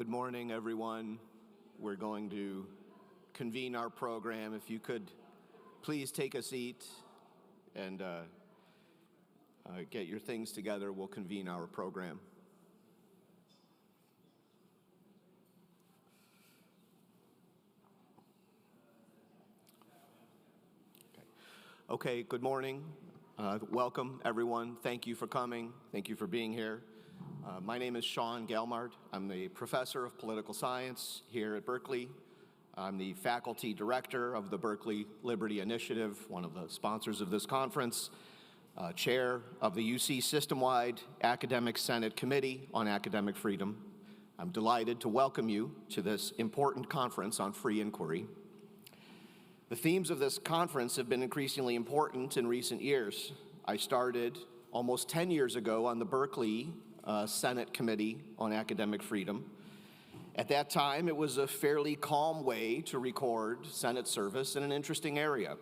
Good morning, everyone. We're going to convene our program. If you could please take a seat and get your things together, we'll convene our program. Okay, good morning. Welcome, everyone. Thank you for coming. Thank you for being here. My name is Sean Galmard. I'm the professor of political science here at Berkeley. I'm the faculty director of the Berkeley Liberty Initiative, one of the sponsors of this conference, chair of the UC System-Wide Academic Senate Committee on Academic Freedom. I'm delighted to welcome you to this important conference on free inquiry. The themes of this conference have been increasingly important in recent years. I started almost 10 years ago on the Berkeley Senate Committee on Academic Freedom. At that time, it was a fairly calm way to record Senate service in an interesting area.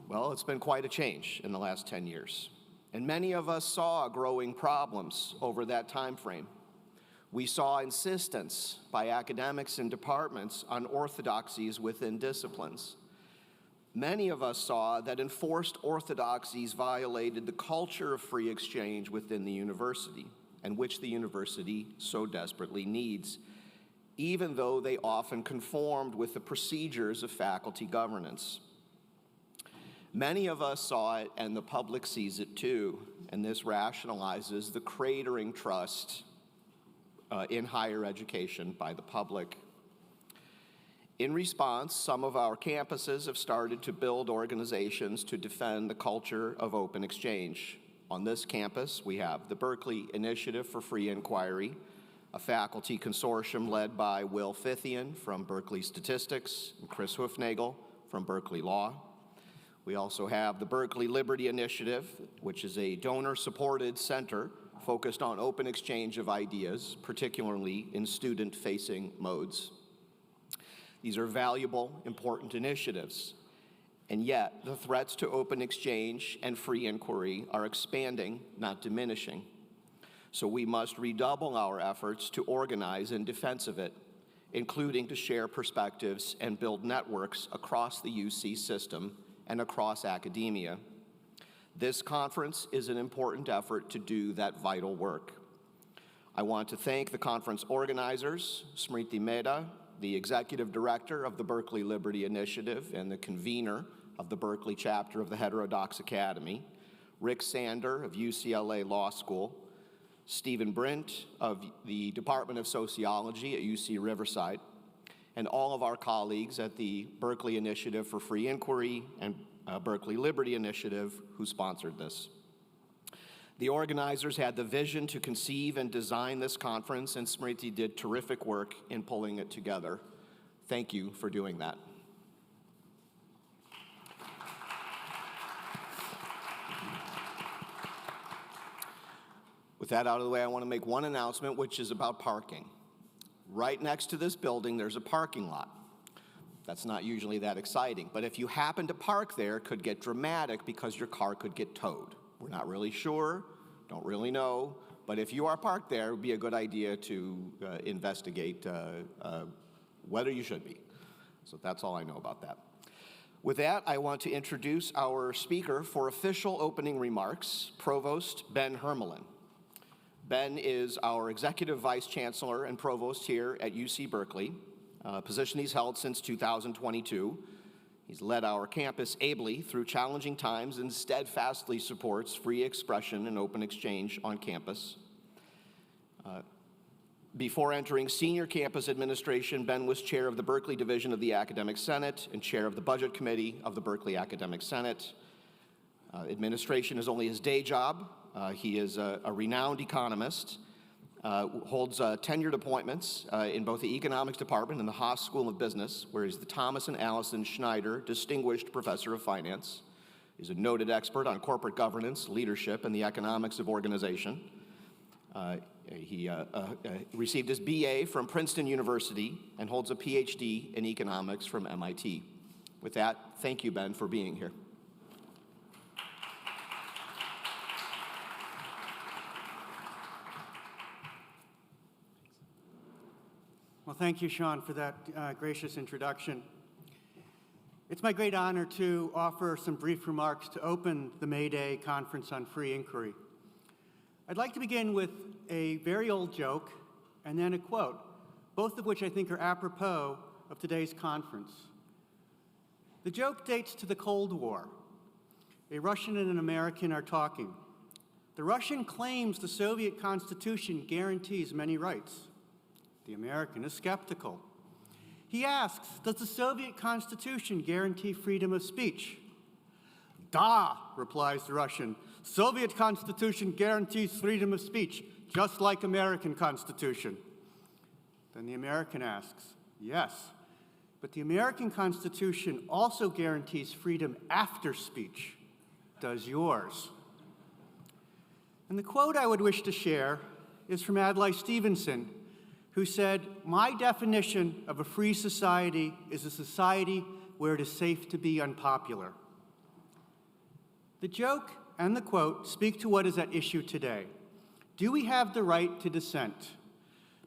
Well, it's been quite a change in the last 10 years, and many of us saw growing problems over that time frame. We saw insistence by academics and departments on orthodoxies within disciplines. Many of us saw that enforced orthodoxies violated the culture of free exchange within the university, and which the university so desperately needs, even though they often conformed with the procedures of faculty governance. Many of us saw it, and the public sees it too, and this rationalizes the cratering trust in higher education by the public. In response, some of our campuses have started to build organizations to defend the culture of open exchange. On this campus, we have the Berkeley Initiative for Free Inquiry, a faculty consortium led by Will Fithian from Berkeley Statistics and Chris Hoofnagel from Berkeley Law. We also have the Berkeley Liberty Initiative, which is a donor-supported center focused on open exchange of ideas, particularly in student-facing modes. These are valuable, important initiatives, and yet the threats to open exchange and free inquiry are expanding, not diminishing. So we must redouble our efforts to organize in defense of it, including to share perspectives and build networks across the UC system and across academia. This conference is an important effort to do that vital work. I want to thank the conference organizers, Smriti Mehta, the executive director of the Berkeley Liberty Initiative and the convener of the Berkeley chapter of the Heterodox Academy, Rick Sander of UCLA Law School, Stephen Brint of the Department of Sociology at UC Riverside, and all of our colleagues at the Berkeley Initiative for Free Inquiry and Berkeley Liberty Initiative who sponsored this. The organizers had the vision to conceive and design this conference, and Smriti did terrific work in pulling it together. Thank you for doing that. With that out of the way, I want to make one announcement, which is about parking. Right next to this building, there's a parking lot. That's not usually that exciting, but if you happen to park there, it could get dramatic because your car could get towed. We're not really sure, don't really know, but if you are parked there, it would be a good idea to investigate whether you should be. So that's all I know about that. With that, I want to introduce our speaker for official opening remarks, Provost Ben Hermelin. Ben is our Executive Vice Chancellor and Provost here at UC Berkeley, a position he's held since 2022. He's led our campus ably through challenging times and steadfastly supports free expression and open exchange on campus. Before entering senior campus administration, Ben was chair of the Berkeley Division of the Academic Senate and chair of the Budget Committee of the Berkeley Academic Senate. Administration is only his day job. He is a renowned economist, holds tenured appointments in both the Economics Department and the Haas School of Business, where he's the Thomas and Allison Schneider Distinguished Professor of Finance. He's a noted expert on corporate governance, leadership, and the economics of organization. He received his BA from Princeton University and holds a PhD in economics from MIT. With that, thank you, Ben, for being here. Well, thank you, Sean, for that gracious introduction. It's my great honor to offer some brief remarks to open the May Day Conference on Free Inquiry. I'd like to begin with a very old joke and then a quote, both of which I think are apropos of today's conference. The joke dates to the Cold War. A Russian and an American are talking. The Russian claims the Soviet Constitution guarantees many rights. The American is skeptical. He asks, does the Soviet Constitution guarantee freedom of speech? Da, replies the Russian. Soviet Constitution guarantees freedom of speech, just like American Constitution. Then the American asks, yes, but the American Constitution also guarantees freedom after speech. Does yours? And the quote I would wish to share is from Adlai Stevenson, who said, my definition of a free society is a society where it is safe to be unpopular. The joke and the quote speak to what is at issue today. Do we have the right to dissent?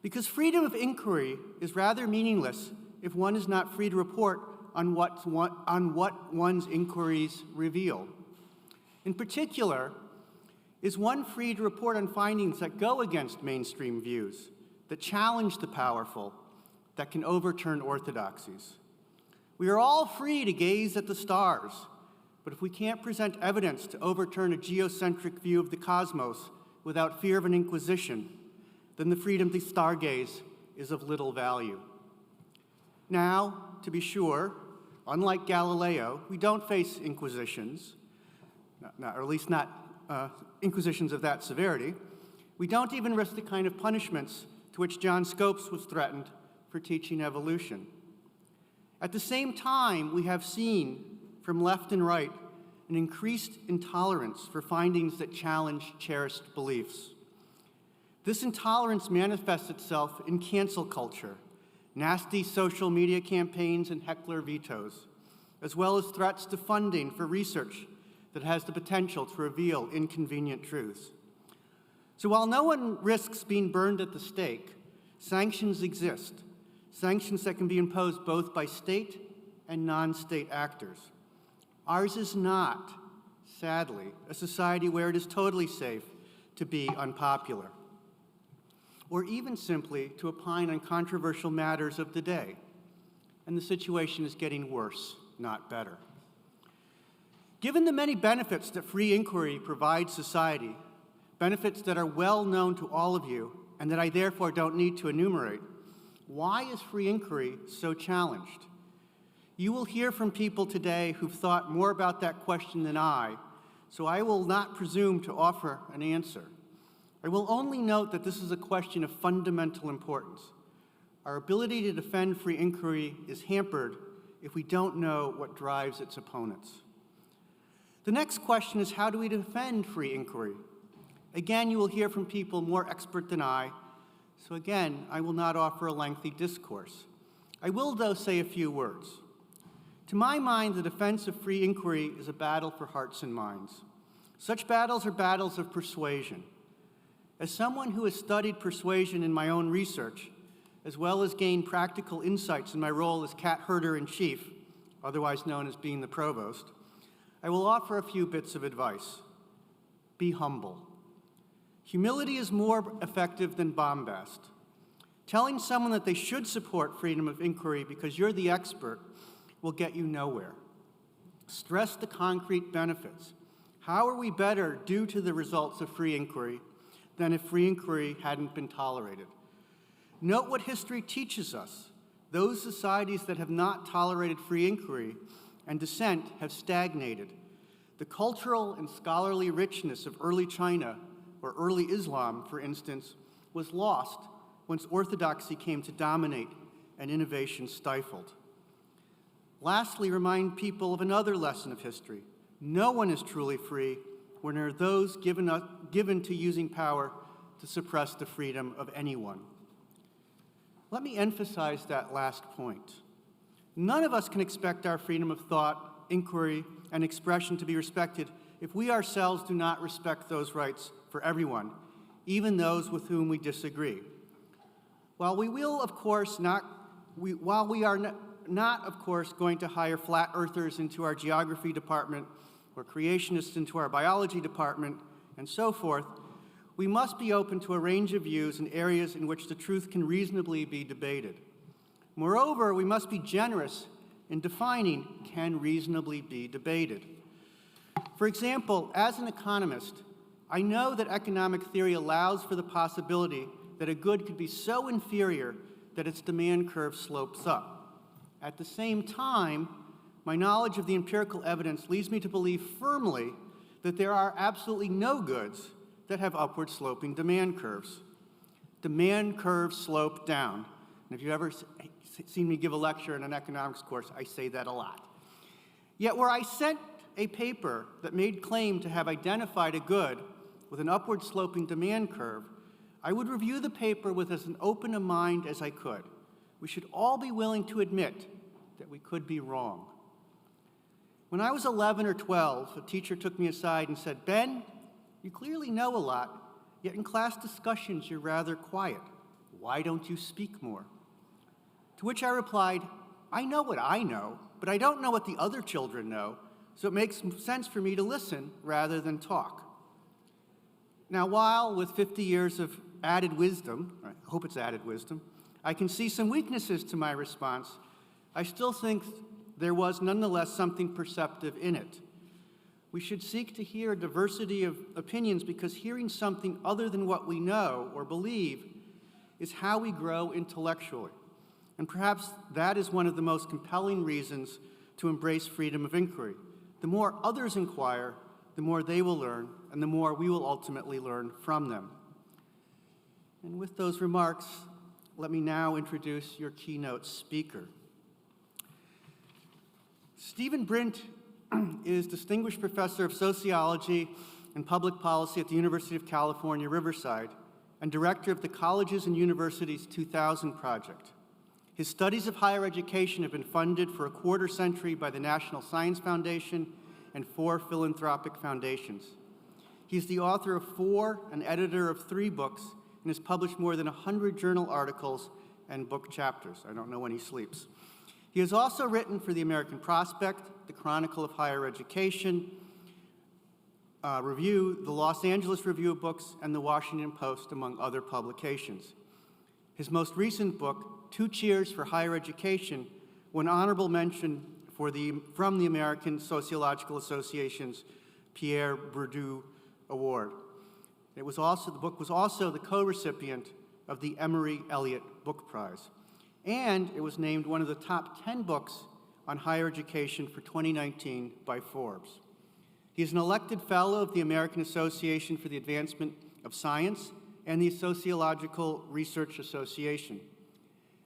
Because freedom of inquiry is rather meaningless if one is not free to report on what one's inquiries reveal. In particular, is one free to report on findings that go against mainstream views, that challenge the powerful, that can overturn orthodoxies? We are all free to gaze at the stars, but if we can't present evidence to overturn a geocentric view of the cosmos without fear of an inquisition, then the freedom to stargaze is of little value. Now, to be sure, unlike Galileo, we don't face inquisitions, or at least not inquisitions of that severity. We don't even risk the kind of punishments to which John Scopes was threatened for teaching evolution. At the same time, we have seen, from left and right, an increased intolerance for findings that challenge cherished beliefs. This intolerance manifests itself in cancel culture, nasty social media campaigns, and heckler vetoes, as well as threats to funding for research that has the potential to reveal inconvenient truths. So while no one risks being burned at the stake, sanctions exist, sanctions that can be imposed both by state and non-state actors. Ours is not, sadly, a society where it is totally safe to be unpopular, or even simply to opine on controversial matters of the day. And the situation is getting worse, not better. Given the many benefits that free inquiry provides society, benefits that are well known to all of you and that I therefore don't need to enumerate, why is free inquiry so challenged? You will hear from people today who've thought more about that question than I, so I will not presume to offer an answer. I will only note that this is a question of fundamental importance. Our ability to defend free inquiry is hampered if we don't know what drives its opponents. The next question is, how do we defend free inquiry? Again, you will hear from people more expert than I, so again, I will not offer a lengthy discourse. I will, though, say a few words. To my mind, the defense of free inquiry is a battle for hearts and minds. Such battles are battles of persuasion. As someone who has studied persuasion in my own research, as well as gained practical insights in my role as cat herder-in-chief, otherwise known as being the provost, I will offer a few bits of advice. Be humble. Humility is more effective than bombast. Telling someone that they should support freedom of inquiry because you're the expert will get you nowhere. Stress the concrete benefits. How are we better due to the results of free inquiry than if free inquiry hadn't been tolerated? Note what history teaches us. Those societies that have not tolerated free inquiry and dissent have stagnated. The cultural and scholarly richness of early China, or early Islam, for instance, was lost once orthodoxy came to dominate and innovation stifled. Lastly, remind people of another lesson of history. No one is truly free when there are those given to using power to suppress the freedom of anyone. Let me emphasize that last point. None of us can expect our freedom of thought, inquiry, and expression to be respected if we ourselves do not respect those rights for everyone, even those with whom we disagree. While we will, of course, while we are not, of course, going to hire flat earthers into our geography department or creationists into our biology department and so forth, we must be open to a range of views in areas in which the truth can reasonably be debated. Moreover, we must be generous in defining can reasonably be debated. For example, as an economist, I know that economic theory allows for the possibility that a good could be so inferior that its demand curve slopes up. At the same time, my knowledge of the empirical evidence leads me to believe firmly that there are absolutely no goods that have upward sloping demand curves. Demand curves slope down. And if you've ever seen me give a lecture in an economics course, I say that a lot. Yet where I sent a paper that made claim to have identified a good with an upward sloping demand curve, I would review the paper with as open a mind as I could. We should all be willing to admit that we could be wrong. When I was 11 or 12, a teacher took me aside and said, "Ben, you clearly know a lot, yet in class discussions you're rather quiet. Why don't you speak more?" To which I replied, "I know what I know, but I don't know what the other children know, so it makes sense for me to listen rather than talk." Now, while with 50 years of added wisdom, I hope it's added wisdom, I can see some weaknesses to my response, I still think there was nonetheless something perceptive in it. We should seek to hear a diversity of opinions because hearing something other than what we know or believe is how we grow intellectually. And perhaps that is one of the most compelling reasons to embrace freedom of inquiry. The more others inquire, the more they will learn, and the more we will ultimately learn from them. And with those remarks, let me now introduce your keynote speaker. Stephen Brint is Distinguished Professor of Sociology and Public Policy at the University of California, Riverside, and Director of the Colleges and Universities 2000 Project. His studies of higher education have been funded for a quarter century by the National Science Foundation and 4 philanthropic foundations. He's the author of 4 and editor of 3 books and has published more than 100 journal articles and book chapters. I don't know when he sleeps. He has also written for the American Prospect, the Chronicle of Higher Education Review, the Los Angeles Review of Books, and the Washington Post, among other publications. His most recent book, 2 Cheers for Higher Education, won honorable mention from the American Sociological Association's Pierre Bourdieu Award. The book was also the co-recipient of the Emory Elliott Book Prize. And it was named one of the top 10 books on higher education for 2019 by Forbes. He is an elected fellow of the American Association for the Advancement of Science and the Sociological Research Association.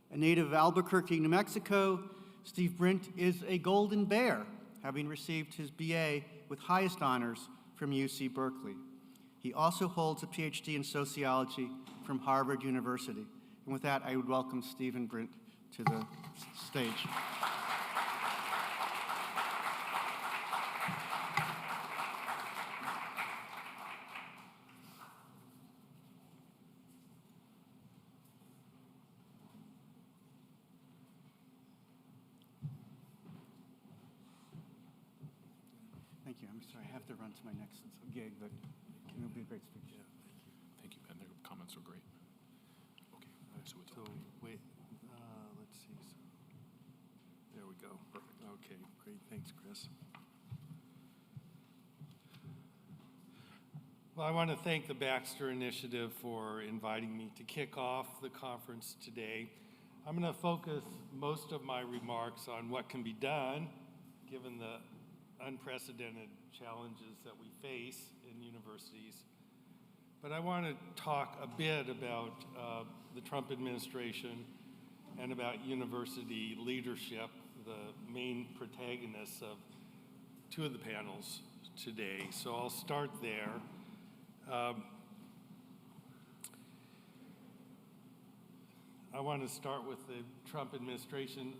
A native of Albuquerque, New Mexico, Steve Brint is a Golden Bear, having received his BA with highest honors from UC Berkeley. He also holds a PhD in sociology from Harvard University. And with that, I would welcome Stephen Brint to the stage. Thank you. I'm sorry, I have to run to my next gig, but it will be a great speech. Yeah, thank you. And their comments are great. Okay, so it's So, wait, let's see. There we go. Perfect. Okay, great. Thanks, Chris. Well, I want to thank the Baxter Initiative for inviting me to kick off the conference today. I'm going to focus most of my remarks on what can be done given the unprecedented challenges that we face in universities. But I want to talk a bit about the Trump administration and about university leadership, the main protagonists of 2 of the panels today. So I'll start there. I want to start with the Trump administration.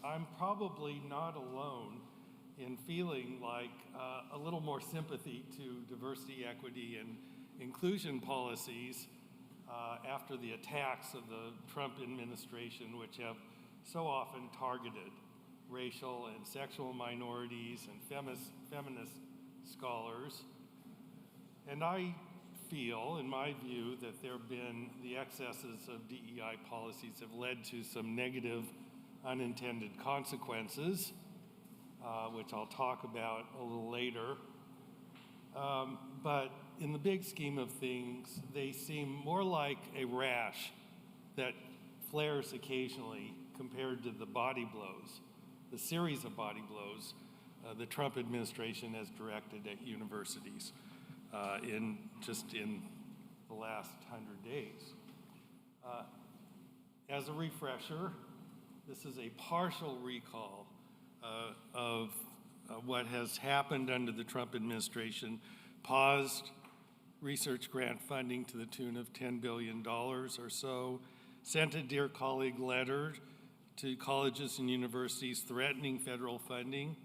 I'm probably not alone in feeling like a little more sympathy to diversity, equity, and inclusion policies after the attacks of the Trump administration, which have so often targeted racial and sexual minorities and feminist scholars. And I feel, in my view, that the excesses of DEI policies have led to some negative unintended consequences, which I'll talk about a little later. But in the big scheme of things, they seem more like a rash that flares occasionally compared to the body blows, the series of body blows the Trump administration has directed at universities in the last 100 days. As a refresher, this is a partial recall of what has happened under the Trump administration, paused research grant funding to the tune of $10 billion or so, sent a Dear Colleague letter to colleges and universities threatening federal funding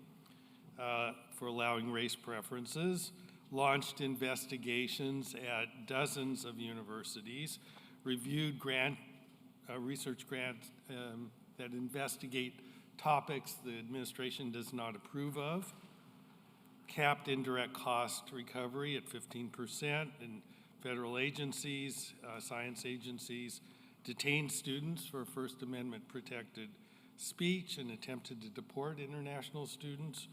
for allowing race preferences, launched investigations at dozens of universities, reviewed research grants that investigate topics the administration does not approve of, capped indirect cost recovery at 15% in federal agencies, science agencies, detained students for First Amendment protected speech and attempted to deport international students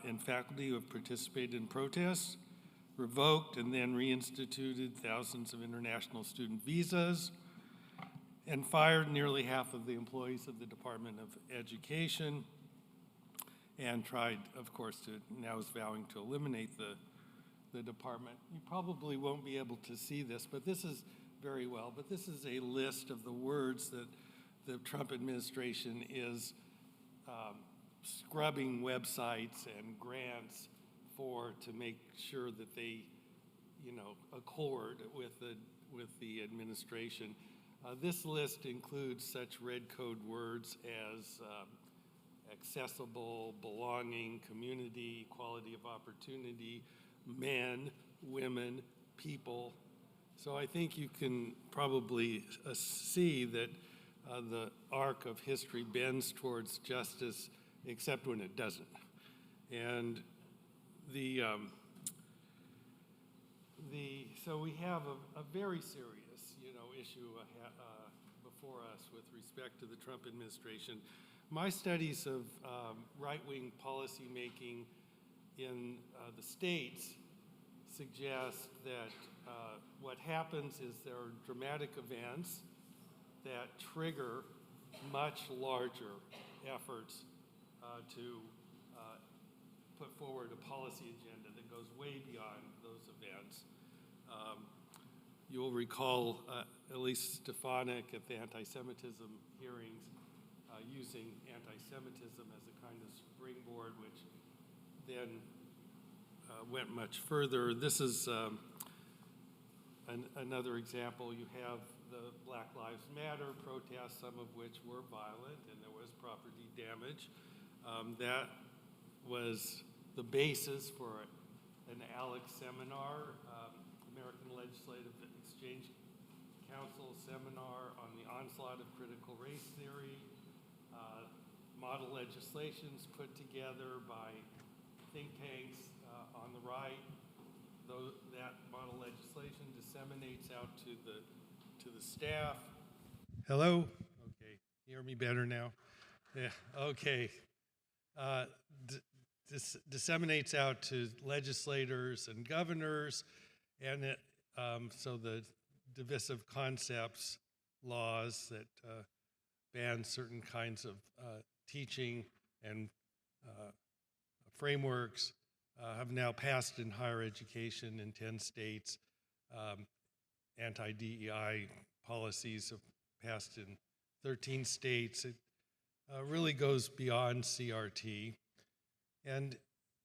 and faculty who have participated in protests, revoked and then reinstituted thousands of international student visas, and fired nearly half of the employees of the Department of Education, and tried, of course, now is vowing to eliminate the department. You probably won't be able to see this, but this is this is a list of the words that the Trump administration is scrubbing websites and grants to make sure that they, accord with the administration. This list includes such red code words as accessible, belonging, community, equality of opportunity, men, women, people. So I think you can probably see that the arc of history bends towards justice, except when it doesn't. And so we have a very serious, issue before us with respect to the Trump administration. My studies of right-wing policy making in the states suggest that what happens is there are dramatic events that trigger much larger efforts to put forward a policy agenda that goes way beyond those events. You'll recall Elise Stefanik at the anti-Semitism hearings using anti-Semitism as a kind of springboard, which then went much further. This is another example. You have the Black Lives Matter protests, some of which were violent, and there was property damage. That was the basis for an ALEC seminar, American Legislative Exchange Council seminar on the onslaught of critical race theory, model legislations put together by think tanks on the right. That model legislation disseminates out to the staff. Hello? Okay, hear me better now? Yeah, okay. Disseminates out to legislators and governors, and so the divisive concepts laws that ban certain kinds of teaching and frameworks have now passed in higher education in 10 states. Anti-DEI policies have passed in 13 states. It really goes beyond CRT. And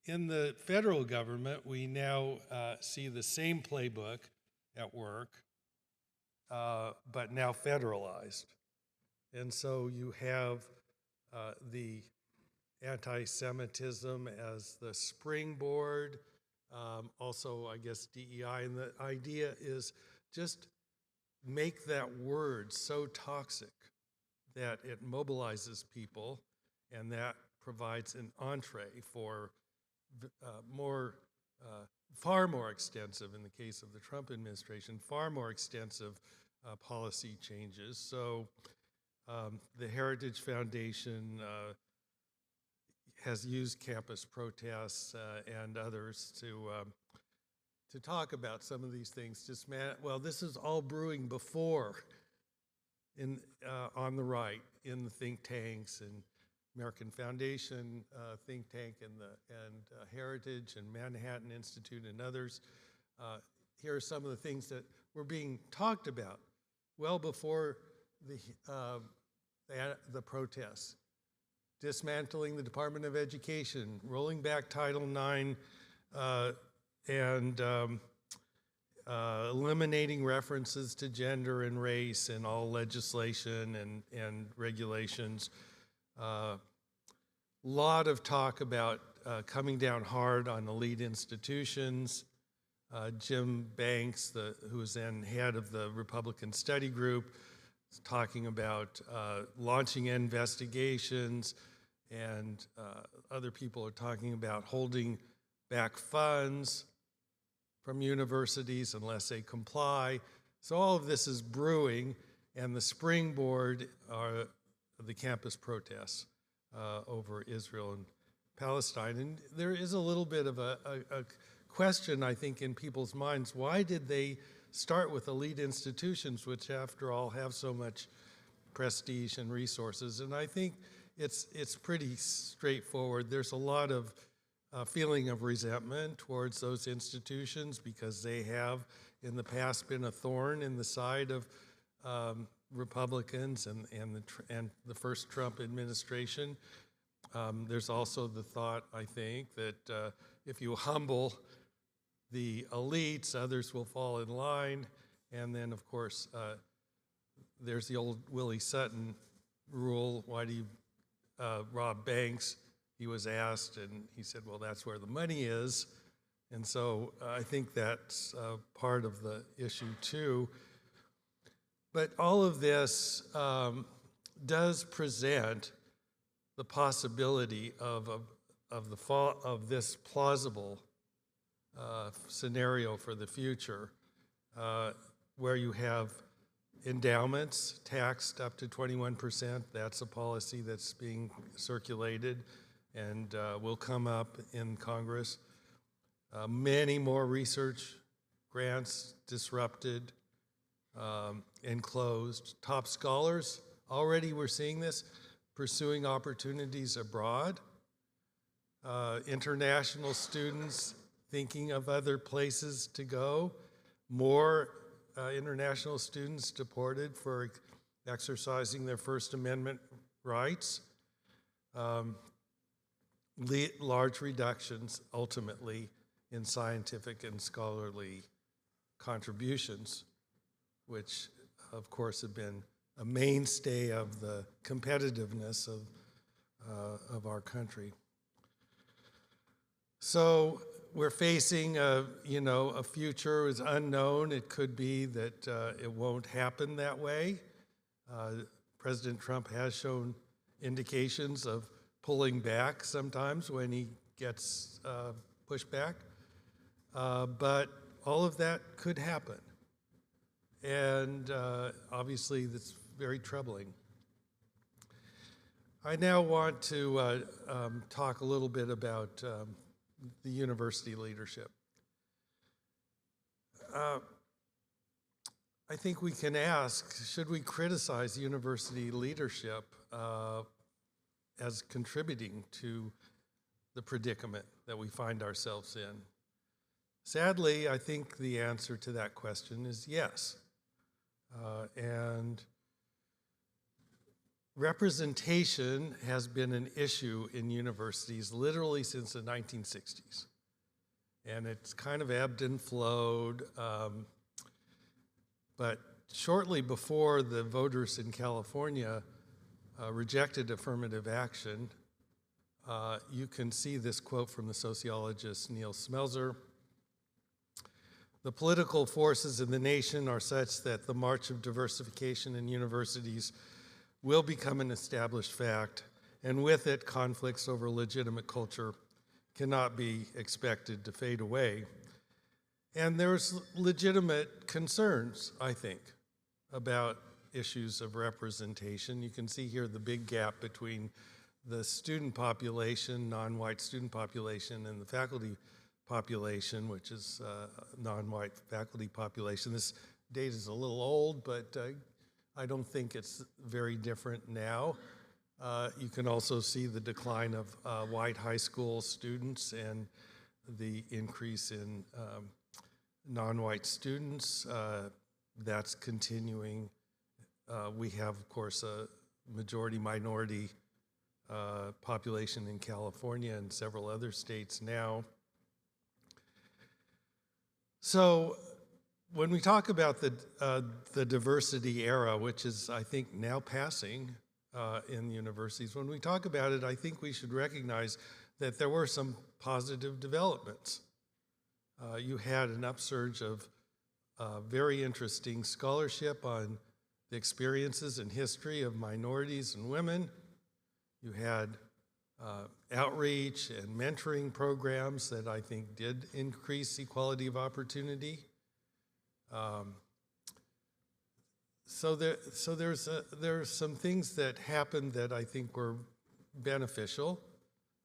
in the federal government, we now see the same playbook at work, but now federalized. And so you have the anti-Semitism as the springboard, also, I guess, DEI. And the idea is just make that word so toxic that it mobilizes people, and that provides an entree for far more extensive, in the case of the Trump administration, far more extensive policy changes. So the Heritage Foundation has used campus protests and others to talk about some of these things. Well, this is all brewing before on the right in the think tanks and American Foundation think tank and Heritage and Manhattan Institute and others. Here are some of the things that were being talked about well before the protests. Dismantling the Department of Education, rolling back Title IX, and eliminating references to gender and race in all legislation and regulations. Lot of talk about coming down hard on elite institutions. Jim Banks, who was then head of the Republican Study Group, is talking about launching investigations, and other people are talking about holding back funds from universities unless they comply. So all of this is brewing, and the springboard are the campus protests over Israel and Palestine. And there is a little bit of a question, I think, in people's minds. Why did they start with elite institutions, which after all have so much prestige and resources? And I think it's pretty straightforward. There's a lot of feeling of resentment towards those institutions because they have in the past been a thorn in the side of Republicans and the first Trump administration. There's also the thought, I think, that if you humble the elites, others will fall in line. And then, of course, there's the old Willie Sutton rule. Why do you rob banks? He was asked, and he said, well, that's where the money is. And so I think that's part of the issue, too. But all of this does present the possibility of this plausible scenario for the future, where you have endowments taxed up to 21%. That's a policy that's being circulated and will come up in Congress. Many more research grants disrupted and closed. Top scholars, already we're seeing this, pursuing opportunities abroad. International students thinking of other places to go. More international students deported for exercising their First Amendment rights. Large reductions, ultimately, in scientific and scholarly contributions, which, of course, have been a mainstay of the competitiveness of our country. So we're facing a future is unknown. It could be that it won't happen that way. President Trump has shown indications of pulling back sometimes when he gets pushback, but all of that could happen. And obviously, that's very troubling. I now want to talk a little bit about the university leadership. I think we can ask, should we criticize university leadership as contributing to the predicament that we find ourselves in? Sadly, I think the answer to that question is yes. And representation has been an issue in universities literally since the 1960s. And it's kind of ebbed and flowed. But shortly before the voters in California rejected affirmative action, you can see this quote from the sociologist Neil Smeltzer. The political forces in the nation are such that the march of diversification in universities will become an established fact, and with it, conflicts over legitimate culture cannot be expected to fade away. And there's legitimate concerns, I think, about issues of representation. You can see here the big gap between the student population, non-white student population, and the faculty population, which is non-white faculty population. This data is a little old, but I don't think it's very different now. You can also see the decline of white high school students and the increase in non-white students. That's continuing. We have, of course, a majority minority population in California and several other states now. So when we talk about the diversity era, which is, I think, now passing in universities, when we talk about it, I think we should recognize that there were some positive developments. You had an upsurge of very interesting scholarship on the experiences and history of minorities and women. You had outreach and mentoring programs that I think did increase equality of opportunity. So there's some things that happened that I think were beneficial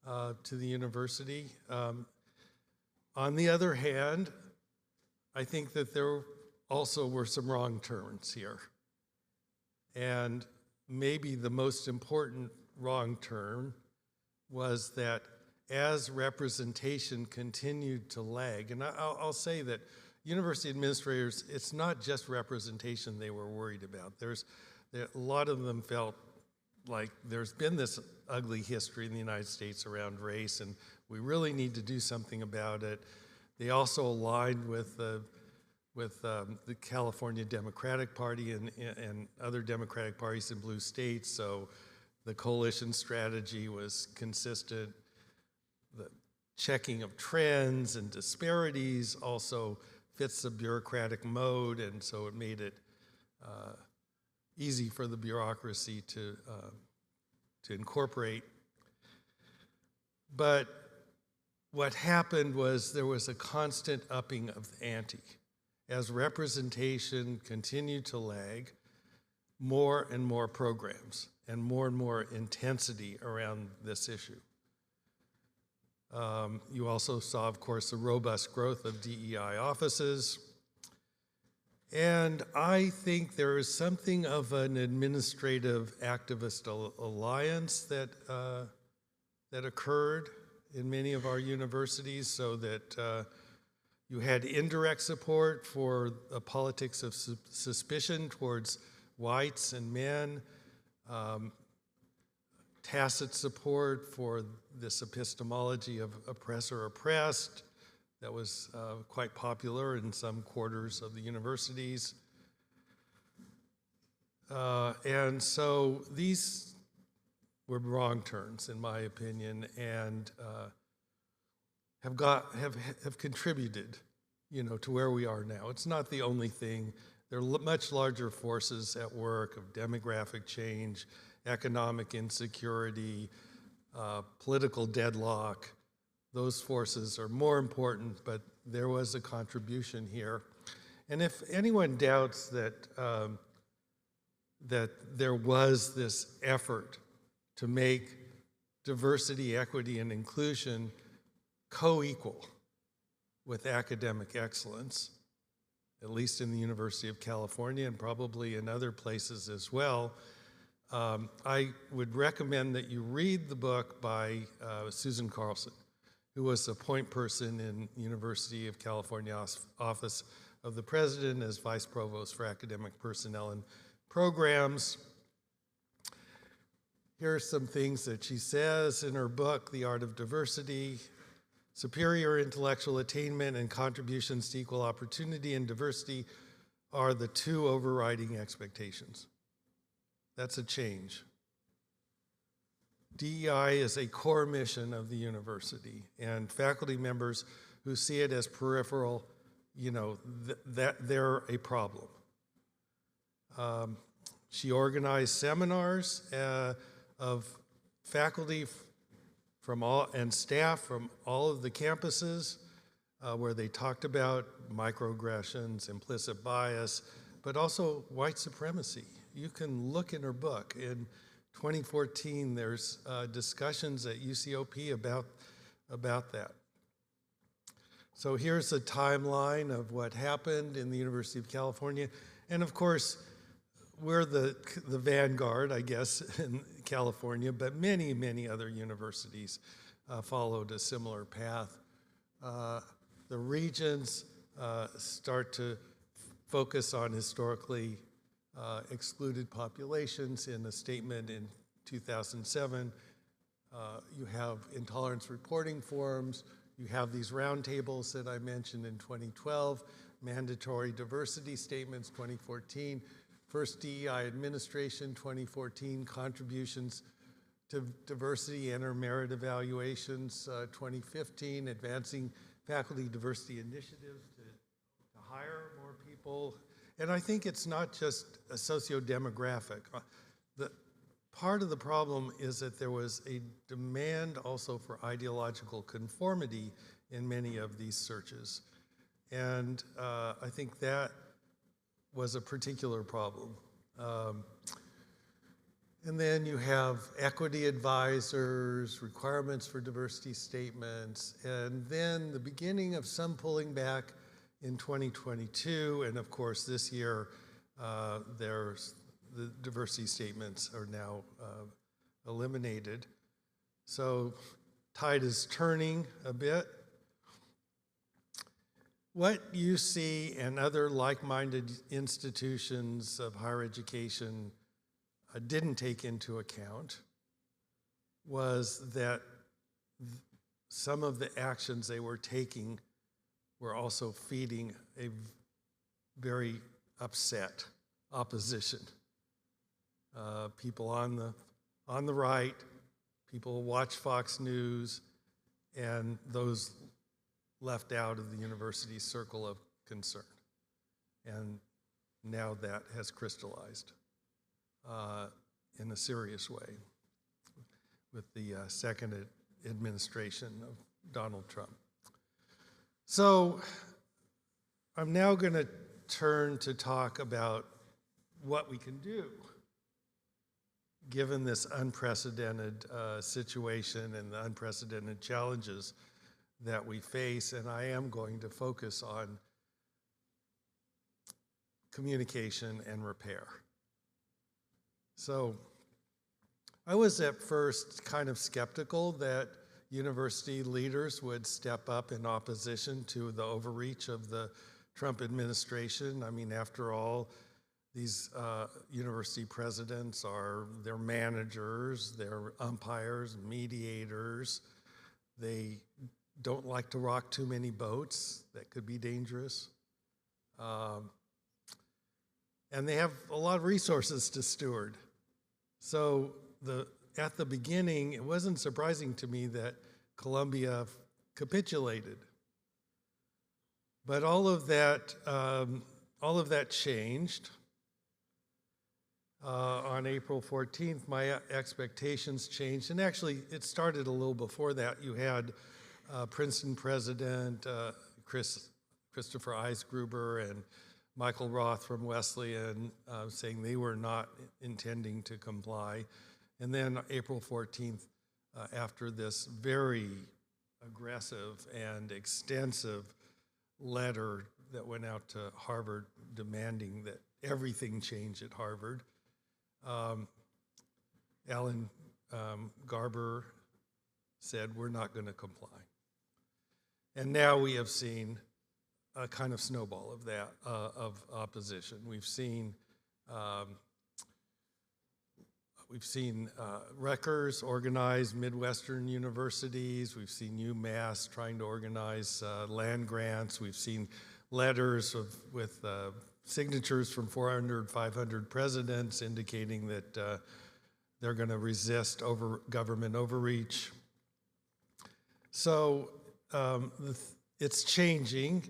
to the university. On the other hand, I think that there also were some wrong turns here. And maybe the most important wrong turn was that as representation continued to lag, and I'll say that university administrators, it's not just representation they were worried about. A lot of them felt like there's been this ugly history in the United States around race, and we really need to do something about it. They also aligned with the California Democratic Party and other Democratic parties in blue states, so the coalition strategy was consistent. The checking of trends and disparities also fits the bureaucratic mode, and so it made it easy for the bureaucracy to incorporate. But what happened was there was a constant upping of the ante. As representation continued to lag, more and more programs and more intensity around this issue. You also saw, of course, the robust growth of DEI offices. And I think there is something of an administrative activist alliance that occurred in many of our universities, so that you had indirect support for a politics of suspicion towards whites and men, tacit support for this epistemology of oppressor-oppressed that was quite popular in some quarters of the universities. And so these were wrong turns, in my opinion, and have contributed, to where we are now. It's not the only thing. There are much larger forces at work of demographic change, economic insecurity, political deadlock. Those forces are more important, but there was a contribution here. And if anyone doubts that there was this effort to make diversity, equity, and inclusion co-equal with academic excellence, at least in the University of California and probably in other places as well, I would recommend that you read the book by Susan Carlson, who was a point person in University of California Office of the President as Vice Provost for Academic Personnel and Programs. Here are some things that she says in her book, The Art of Diversity. Superior intellectual attainment and contributions to equal opportunity and diversity are the two overriding expectations. That's a change. DEI is a core mission of the university, and faculty members who see it as peripheral that they're a problem. She organized seminars of faculty from all and staff from all of the campuses where they talked about microaggressions, implicit bias, but also white supremacy. You can look in her book. In 2014, there's discussions at UCOP about that. So here's a timeline of what happened in the University of California. And of course, we're the vanguard, I guess, in California, but many, many other universities followed a similar path. The regions start to focus on historically excluded populations. In a statement in 2007, you have intolerance reporting forums. You have these roundtables that I mentioned in 2012, mandatory diversity statements 2014, first DEI administration 2014, contributions to diversity and or merit evaluations 2015, advancing faculty diversity initiatives to hire more people. And I think it's not just a socio-demographic. Part of the problem is that there was a demand also for ideological conformity in many of these searches. And I think that was a particular problem. And then you have equity advisors, requirements for diversity statements, and then the beginning of some pulling back in 2022, and of course this year, there's the diversity statements are now eliminated. So tide is turning a bit. What UC and other like-minded institutions of higher education didn't take into account was that some of the actions they were taking were also feeding a very upset opposition. People on the right, people who watch Fox News, and those left out of the university's circle of concern. And now that has crystallized in a serious way with the second administration of Donald Trump. So I'm now going to turn to talk about what we can do given this unprecedented situation and the unprecedented challenges that we face, and I am going to focus on communication and repair. So I was at first kind of skeptical that university leaders would step up in opposition to the overreach of the Trump administration. I mean, after all, these university presidents they're managers, they're umpires, mediators. They don't like to rock too many boats. That could be dangerous. And they have a lot of resources to steward. So at the beginning, it wasn't surprising to me that Columbia capitulated. But all of that changed. On April 14th, my expectations changed. And actually, it started a little before that. You had Princeton president Christopher Eisgruber and Michael Roth from Wesleyan saying they were not intending to comply. And then April 14th, after this very aggressive and extensive letter that went out to Harvard demanding that everything change at Harvard, Alan Garber said, we're not going to comply. And now we have seen a kind of snowball of that, of opposition. We've seen Rutgers organize Midwestern universities. We've seen UMass trying to organize land grants. We've seen letters with signatures from 400, 500 presidents indicating that they're going to resist government overreach. So it's changing.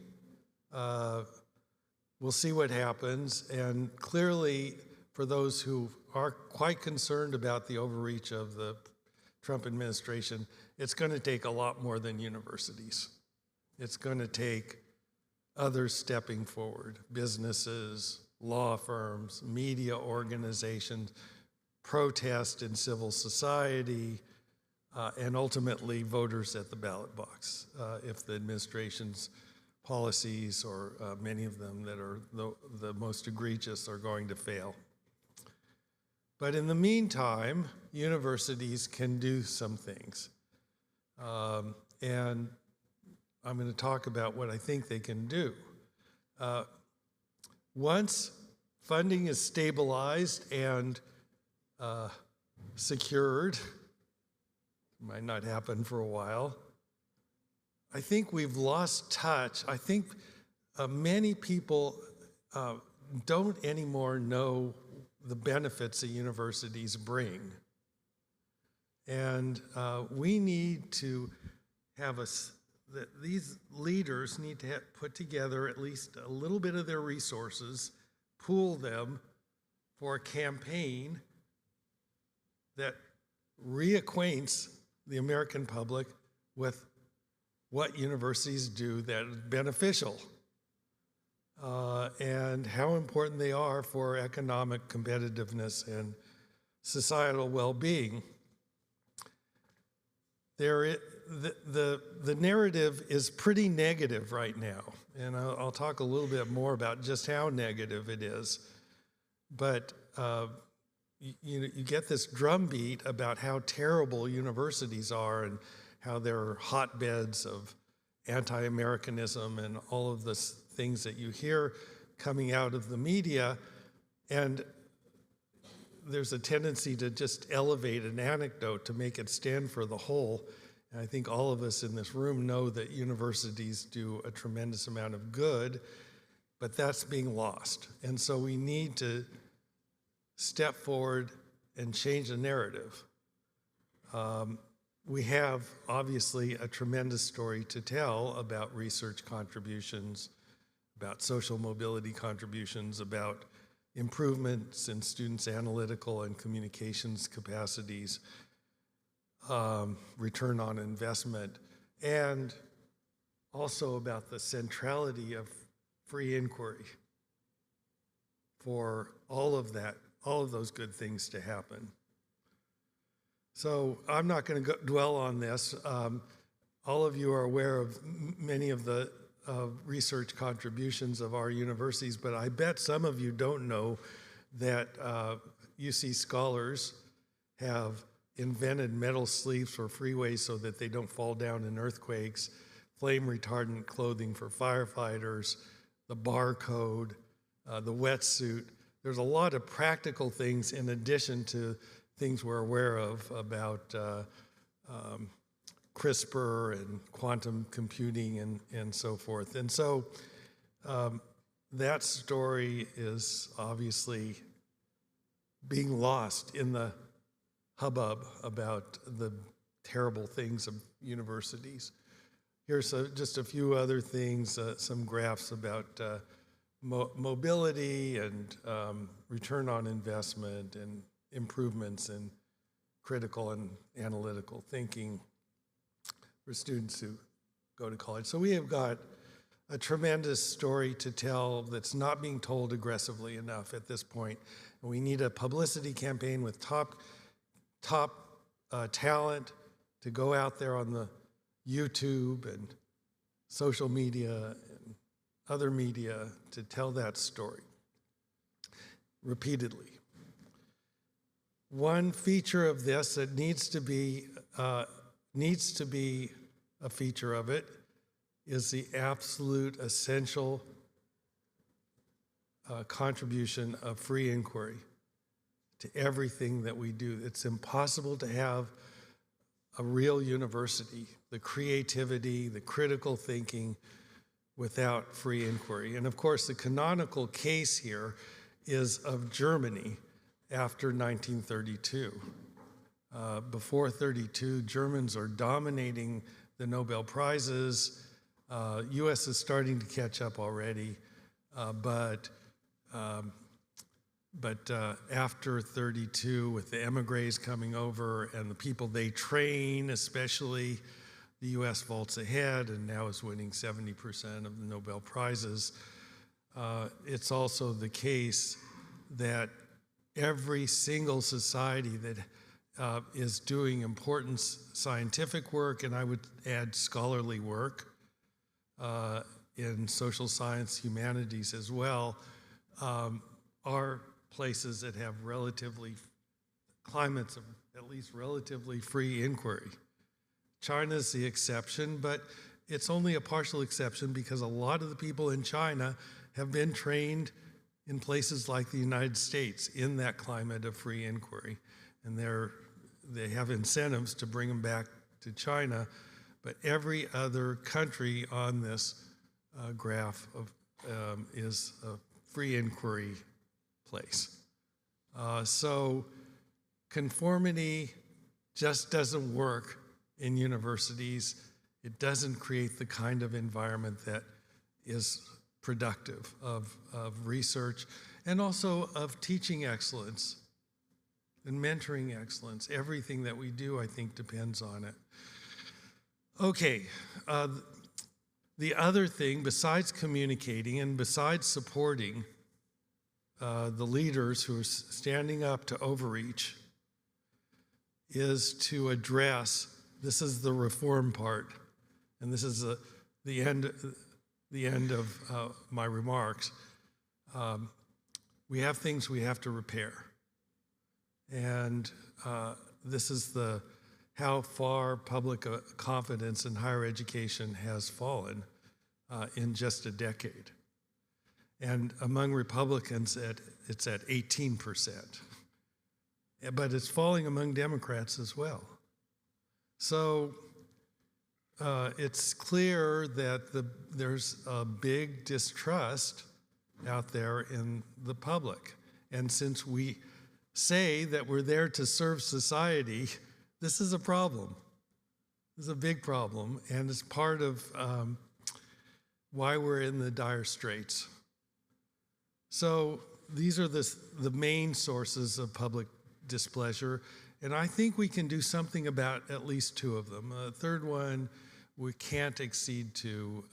We'll see what happens. And clearly, for those who are quite concerned about the overreach of the Trump administration, it's going to take a lot more than universities. It's going to take others stepping forward, businesses, law firms, media organizations, protest in civil society, and ultimately voters at the ballot box if the administration's policies, or many of them that are the most egregious, are going to fail. But in the meantime, universities can do some things. And I'm going to talk about what I think they can do. Once funding is stabilized and secured, might not happen for a while, I think we've lost touch. I think many people don't anymore know the benefits that universities bring. And we need to have these leaders need to put together at least a little bit of their resources, pool them for a campaign that reacquaints the American public with what universities do that is beneficial and how important they are for economic competitiveness and societal well-being. The narrative is pretty negative right now, and I'll talk a little bit more about just how negative it is. But you get this drumbeat about how terrible universities are and how they're hotbeds of anti-Americanism and all of the things that you hear coming out of the media. And there's a tendency to just elevate an anecdote to make it stand for the whole. And I think all of us in this room know that universities do a tremendous amount of good, but that's being lost. And so we need to step forward and change the narrative. We have, obviously, a tremendous story to tell about research contributions, about social mobility contributions, about improvements in students' analytical and communications capacities, return on investment, and also about the centrality of free inquiry for all of those good things to happen. So I'm not going to dwell on this. All of you are aware of many of the research contributions of our universities, but I bet some of you don't know that UC scholars have invented metal sleeves for freeways so that they don't fall down in earthquakes, flame retardant clothing for firefighters, the barcode, the wetsuit. There's a lot of practical things in addition to things we're aware of about CRISPR and quantum computing and so forth. And so that story is obviously being lost in the hubbub about the terrible things of universities. Here's just a few other things, some graphs about mobility and return on investment and improvements in critical and analytical thinking for students who go to college. So we have got a tremendous story to tell that's not being told aggressively enough at this point. And we need a publicity campaign with top talent to go out there on the YouTube and social media and other media to tell that story repeatedly. One feature of this that needs to be a feature of it is the absolute essential contribution of free inquiry to everything that we do. It's impossible to have a real university, the creativity, the critical thinking, without free inquiry. And of course, the canonical case here is of Germany after 1932. Before 32, Germans are dominating the Nobel Prizes. U.S. is starting to catch up already, but after 32, with the emigres coming over and the people they train, especially, the U.S. vaults ahead and now is winning 70% of the Nobel Prizes. It's also the case that every single society that is doing important scientific work, and I would add scholarly work in social science, humanities as well, are places that have climates of at least relatively free inquiry. China's the exception, but it's only a partial exception because a lot of the people in China have been trained in places like the United States in that climate of free inquiry. And they have incentives to bring them back to China, but every other country on this graph is a free inquiry place. So conformity just doesn't work in universities. It doesn't create the kind of environment that is productive of research and also of teaching excellence and mentoring excellence. Everything that we do, I think, depends on it. Okay, the other thing, besides communicating and besides supporting the leaders who are standing up to overreach, is to address, this is the reform part, and this is the end of my remarks. We have things we have to repair. And this is how far public confidence in higher education has fallen in just a decade. And among Republicans, it's at 18%. But it's falling among Democrats as well. So it's clear that there's a big distrust out there in the public. And since we say that we're there to serve society, this is a problem. This is a big problem, and it's part of why we're in the dire straits. So these are the main sources of public displeasure, and I think we can do something about at least two of them. The third one, we can't accede to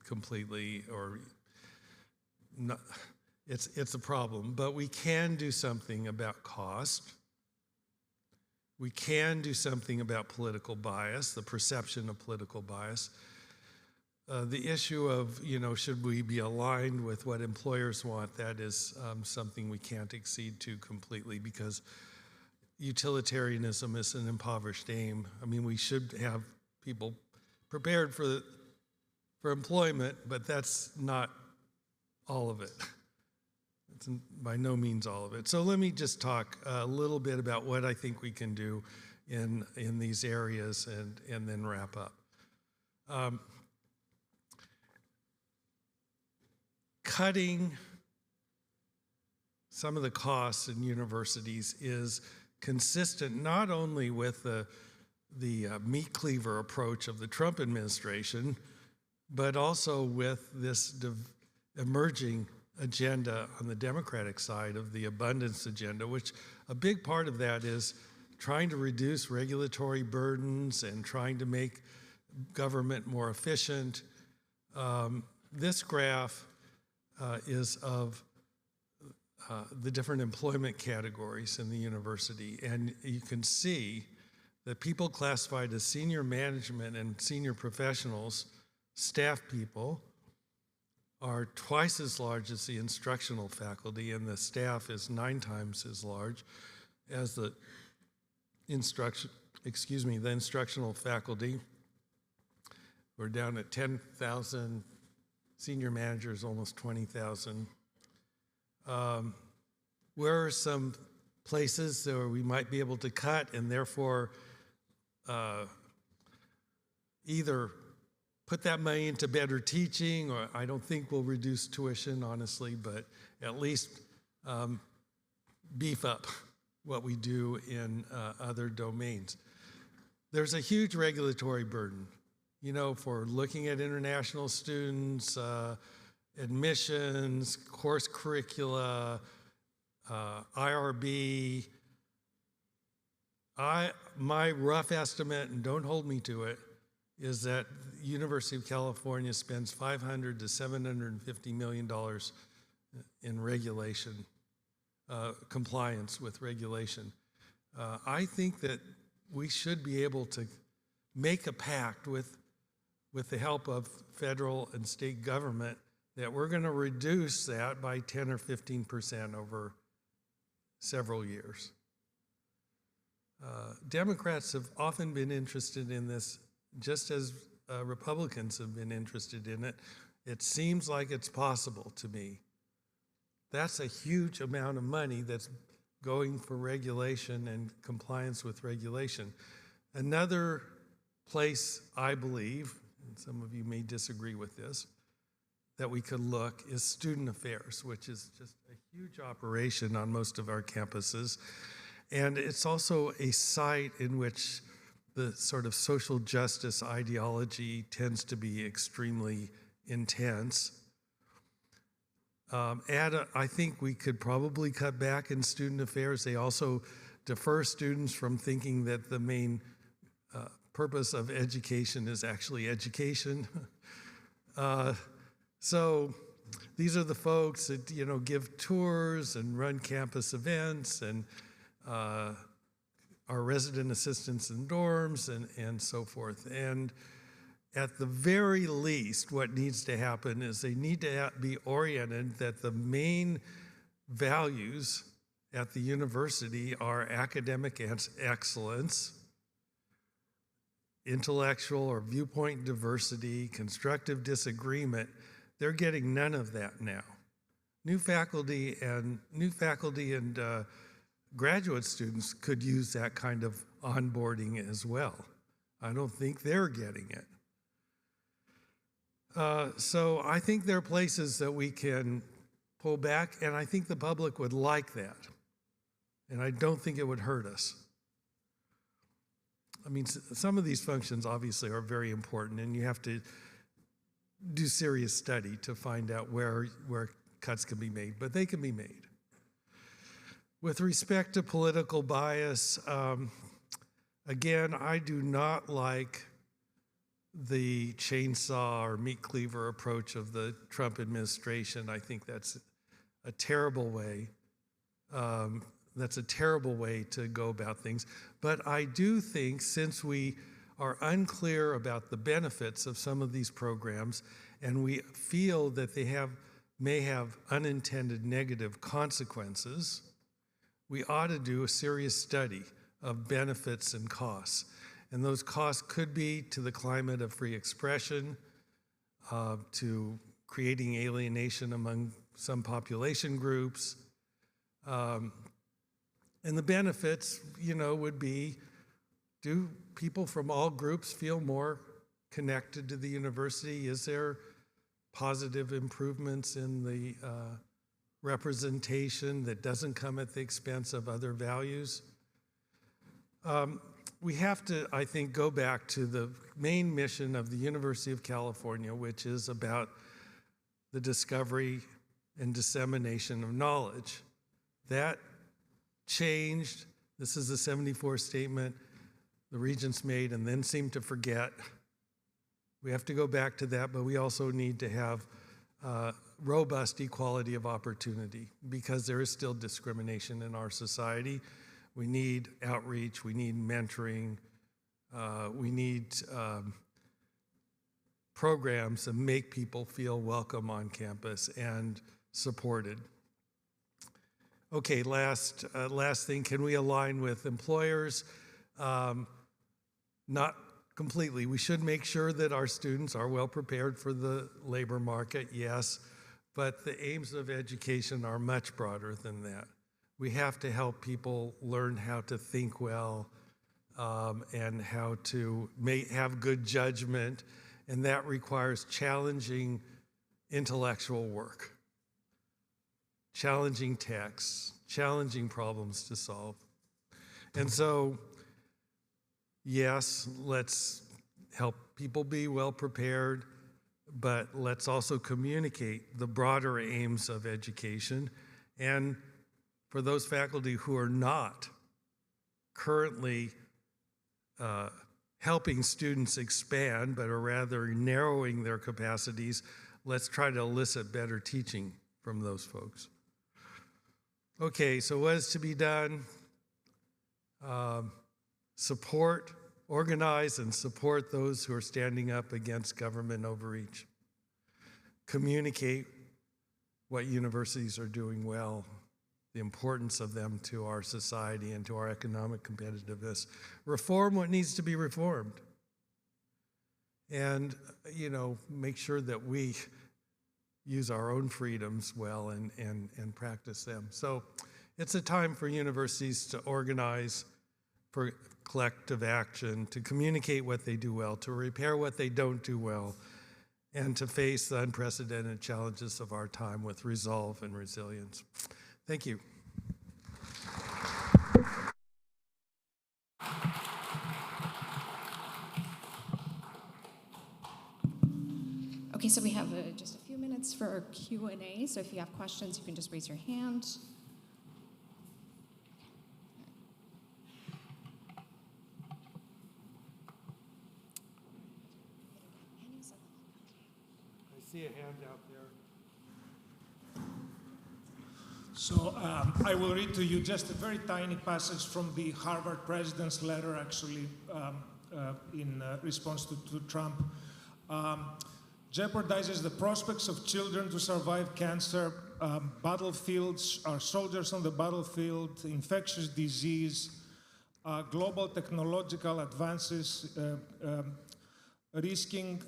completely, or not. It's a problem, but we can do something about cost. We can do something about political bias, the perception of political bias. The issue of, should we be aligned with what employers want, that is something we can't accede to completely because utilitarianism is an impoverished aim. I mean, we should have people prepared for employment, but that's not all of it. It's by no means all of it. So let me just talk a little bit about what I think we can do in these areas and then wrap up. Cutting some of the costs in universities is consistent not only with the meat cleaver approach of the Trump administration, but also with this emerging agenda on the Democratic side of the abundance agenda, which a big part of that is trying to reduce regulatory burdens and trying to make government more efficient. This graph is of the different employment categories in the university, and you can see that people classified as senior management and senior professionals, staff people, are twice as large as the instructional faculty, and the staff is 9 times as large as the instructional faculty. We're down at 10,000, senior managers almost 20,000. Where are some places where we might be able to cut and therefore either put that money into better teaching, or I don't think we'll reduce tuition, honestly, but at least beef up what we do in other domains. There's a huge regulatory burden. for looking at international students, admissions, course curricula, IRB. My rough estimate, and don't hold me to it, is that University of California spends $500 to $750 million in regulation, compliance with regulation. I think that we should be able to make a pact with the help of federal and state government that we're going to reduce that by 10 or 15% over several years. Democrats have often been interested in this, just as Republicans have been interested in it. It seems like it's possible to me. That's a huge amount of money that's going for regulation and compliance with regulation. Another place, I believe, and some of you may disagree with this, that we could look is student affairs, which is just a huge operation on most of our campuses. And it's also a site in which the sort of social justice ideology tends to be extremely intense. I think we could probably cut back in student affairs. They also defer students from thinking that the main purpose of education is actually education. So these are the folks that give tours and run campus events and are resident assistants in dorms and so forth. And at the very least, what needs to happen is they need to be oriented that the main values at the university are academic excellence, intellectual or viewpoint diversity, constructive disagreement. They're getting none of that now. New faculty and graduate students could use that kind of onboarding as well. I don't think they're getting it. So I think there are places that we can pull back, and I think the public would like that. And I don't think it would hurt us. I mean, some of these functions obviously are very important, and you have to do serious study to find out where cuts can be made, but they can be made. With respect to political bias, again, I do not like the chainsaw or meat cleaver approach of the Trump administration. I think that's a terrible way. That's a terrible way to go about things. But I do think, since we are unclear about the benefits of some of these programs, and we feel that they may have unintended negative consequences, we ought to do a serious study of benefits and costs. And those costs could be to the climate of free expression, to creating alienation among some population groups. And the benefits, would be, do people from all groups feel more connected to the university? Is there positive improvements in the representation that doesn't come at the expense of other values? We have to, I think, go back to the main mission of the University of California, which is about the discovery and dissemination of knowledge. That changed. This is the 74 statement the regents made and then seemed to forget. We have to go back to that, but we also need to have robust equality of opportunity, because there is still discrimination in our society. We need outreach, we need mentoring, we need programs that make people feel welcome on campus and supported. Okay, last thing, can we align with employers? Not completely. We should make sure that our students are well prepared for the labor market, yes, but the aims of education are much broader than that. We have to help people learn how to think well and how to have good judgment, and that requires challenging intellectual work, challenging texts, challenging problems to solve. And so, yes, let's help people be well prepared, but let's also communicate the broader aims of education. And for those faculty who are not currently helping students expand, but are rather narrowing their capacities, let's try to elicit better teaching from those folks. Okay, so what is to be done? Support, organize and support those who are standing up against government overreach. Communicate what universities are doing well, the importance of them to our society and to our economic competitiveness. Reform what needs to be reformed. And, make sure that we use our own freedoms well and practice them. So it's a time for universities to organize for collective action, to communicate what they do well, to repair what they don't do well, and to face the unprecedented challenges of our time with resolve and resilience. Thank you. Okay, so we have just a few minutes for Q&A, so if you have questions, you can just raise your hand. I see a hand out there. So I will read to you just a very tiny passage from the Harvard president's letter, actually, in response to Trump. Jeopardizes the prospects of children to survive cancer, battlefields, our soldiers on the battlefield, infectious disease, global technological advances, risking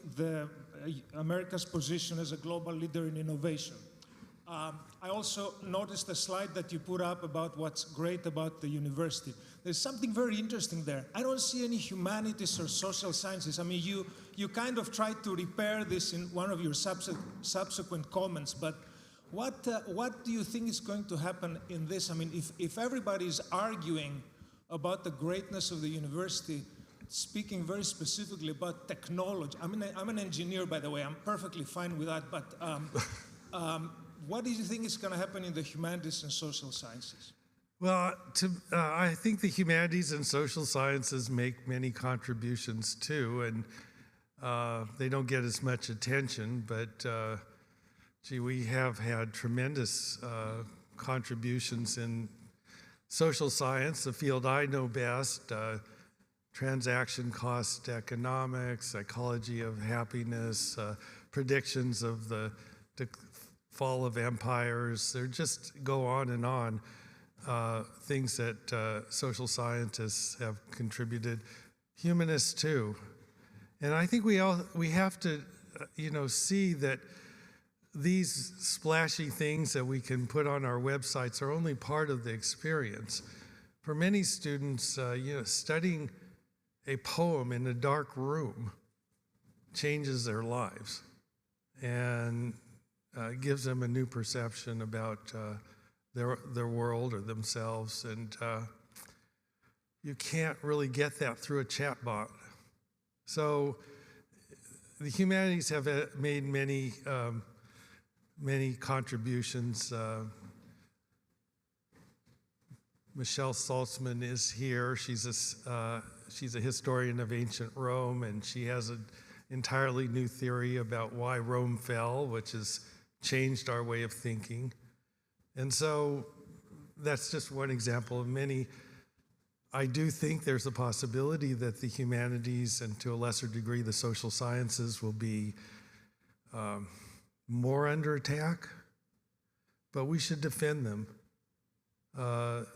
America's position as a global leader in innovation. I also noticed a slide that you put up about what's great about the university. There's something very interesting there. I don't see any humanities or social sciences. I mean, you kind of tried to repair this in one of your subsequent comments, but what do you think is going to happen in this? I mean, if everybody is arguing about the greatness of the university, speaking very specifically about technology. I mean, I'm an engineer, by the way. I'm perfectly fine with that, but what do you think is going to happen in the humanities and social sciences? Well, I think the humanities and social sciences make many contributions too, and they don't get as much attention, but we have had tremendous contributions in social science, the field I know best, transaction cost economics, psychology of happiness, predictions of the fall of empires. They just go on and on. Things that social scientists have contributed, humanists too. And I think we have to, see that these splashy things that we can put on our websites are only part of the experience. For many students, studying a poem in a dark room changes their lives and gives them a new perception about their world or themselves, and you can't really get that through a chat bot. So the humanities have made many contributions. Michelle Saltzman is here. She's a historian of ancient Rome, and she has an entirely new theory about why Rome fell, which has changed our way of thinking. And so that's just one example of many. I do think there's a possibility that the humanities, and to a lesser degree the social sciences, will be more under attack, but we should defend them.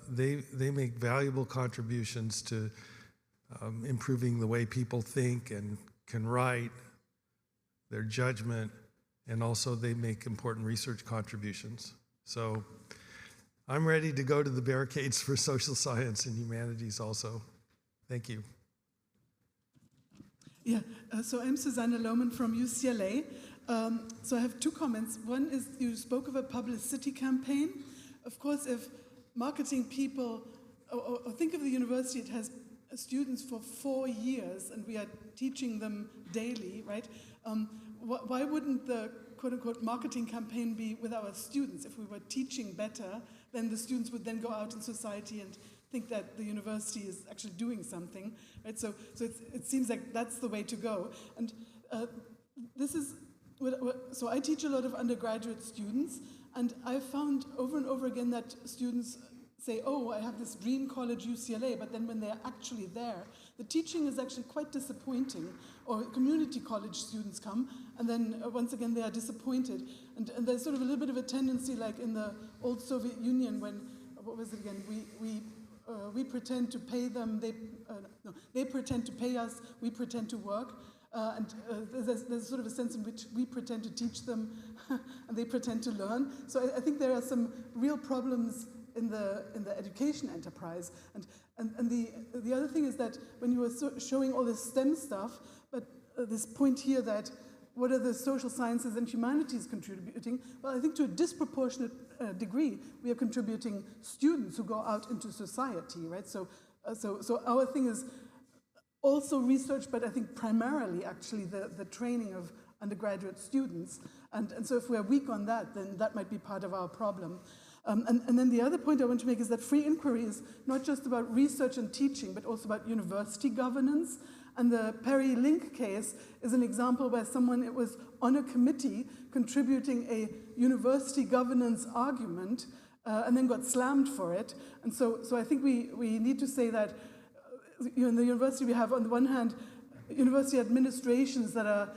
They make valuable contributions to improving the way people think and can write, their judgment, and also they make important research contributions. So I'm ready to go to the barricades for social science and humanities also. Thank you. Yeah, so I'm Susanne Lohmann from UCLA. So I have two comments. One is you spoke of a publicity campaign. Of course, if marketing people, or think of the university, it has students for 4 years and we are teaching them daily, right? Why wouldn't the quote-unquote marketing campaign be with our students? If we were teaching better, then the students would then go out in society and think that the university is actually doing something, right? So it seems like that's the way to go. And this is, so I teach a lot of undergraduate students, and I've found over and over again that students say, oh, I have this dream college, UCLA, but then when they're actually there, the teaching is actually quite disappointing. Or community college students come, and then once again they are disappointed. And there's sort of a little bit of a tendency, like in the old Soviet Union, when, what was it again, we pretend to pay them, they pretend to pay us, we pretend to work. There's sort of a sense in which we pretend to teach them, and they pretend to learn. So I think there are some real problems in the education enterprise. And the other thing is that when you were showing all this STEM stuff, but this point here that what are the social sciences and humanities contributing? Well, I think to a disproportionate degree, we are contributing students who go out into society, right? So our thing is also research, but I think primarily actually the training of undergraduate students. And so if we're weak on that, then that might be part of our problem. And then the other point I want to make is that free inquiry is not just about research and teaching, but also about university governance. And the Perry Link case is an example where someone was on a committee contributing a university governance argument and then got slammed for it. And so I think we need to say that in the university we have, on the one hand, university administrations that are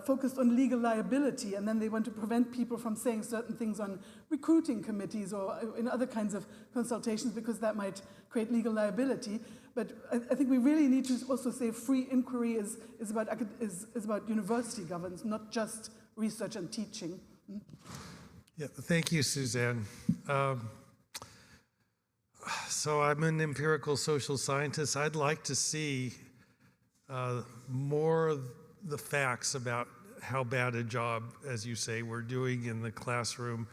focused on legal liability, and then they want to prevent people from saying certain things on recruiting committees or in other kinds of consultations because that might create legal liability. But I think we really need to also say free inquiry is about university governance, not just research and teaching. Yeah, thank you, Suzanne. So I'm an empirical social scientist. I'd like to see more of the facts about how bad a job, as you say, we're doing in the classroom.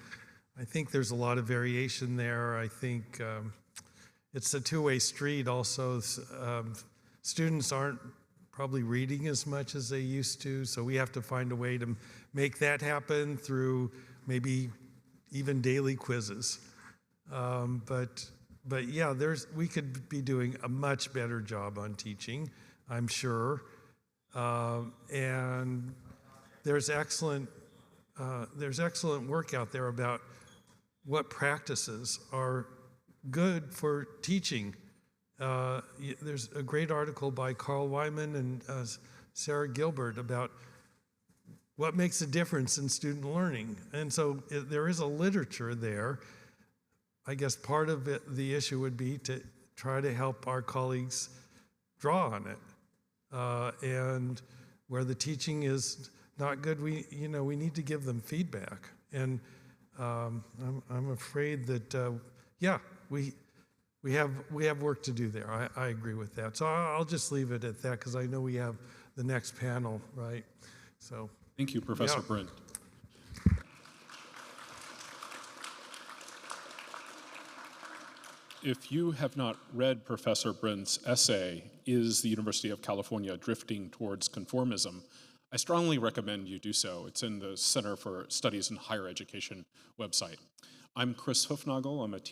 I think there's a lot of variation there. I think it's a two-way street also. Students aren't probably reading as much as they used to, so we have to find a way to make that happen through maybe even daily quizzes. But yeah, we could be doing a much better job on teaching, I'm sure. And there's excellent work out there about what practices are good for teaching. There's a great article by Carl Wyman and Sarah Gilbert about what makes a difference in student learning. And so there is a literature there. I guess part of the issue would be to try to help our colleagues draw on it. And where the teaching is not good, we need to give them feedback. And I'm afraid that we have work to do there. I agree with that. So I'll just leave it at that because I know we have the next panel, right? So thank you, Professor Brint. If you have not read Professor Brint's essay, Is the University of California Drifting Towards Conformism? I strongly recommend you do so. It's in the Center for Studies in Higher Education website. I'm Chris Hufnagel. I'm a teacher